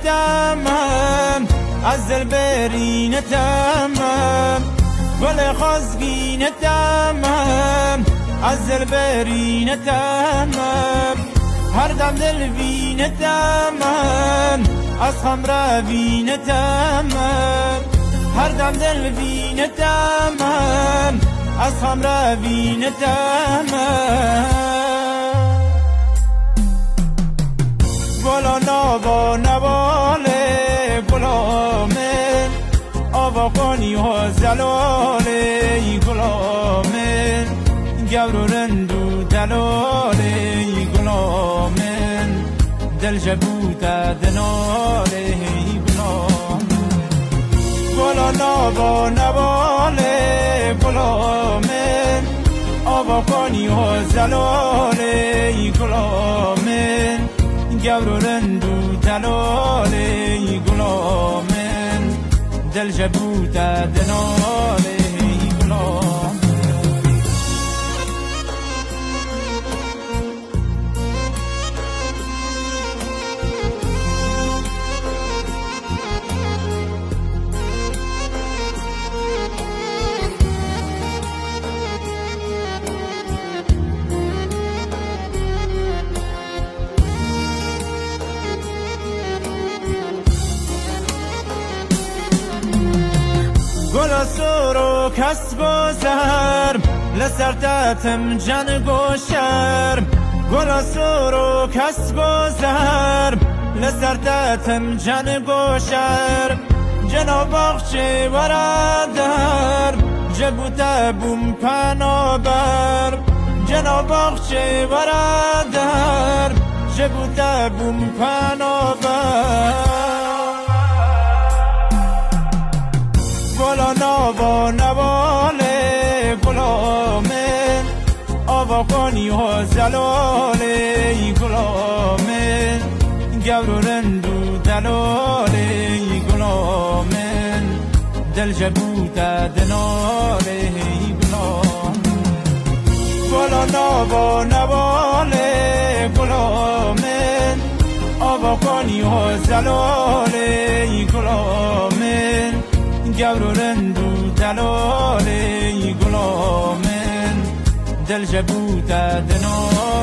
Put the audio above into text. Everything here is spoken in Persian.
تمام از دل برین تمام گل خزگین تمام از دل برین تمام هر دم دل وین تمام از خمر وین تمام هر دم دل وین تمام از خمر وین تمام گلا نوا نواله گلا من آوا کنی و زلاله گلا من گور و رندو دلاله گلا من دل جبوتا دناله گلا نوا نواله گلا من آوا کنی و زلاله گلا من گور و رندو دلاله گلا من دل جبوتا دناله گلا گل سرو کس گذر لسر تتم جن گوشر گل سرو کس گذر لسر تتم جن گوشر جنا باغچه برادر جبوت بوم پنابر جنا باغچه برادر جبوت بوم پنابر گلا نوا نواله گلا من آوا کنی و زلاله گلا من گور و رندو دلاله گلا من دل جبوتا دناله گلا نوا نواله گلا من آوا کنی و زلاله گلا من گور و رندو دلاله گلا من دل جبوتا دناله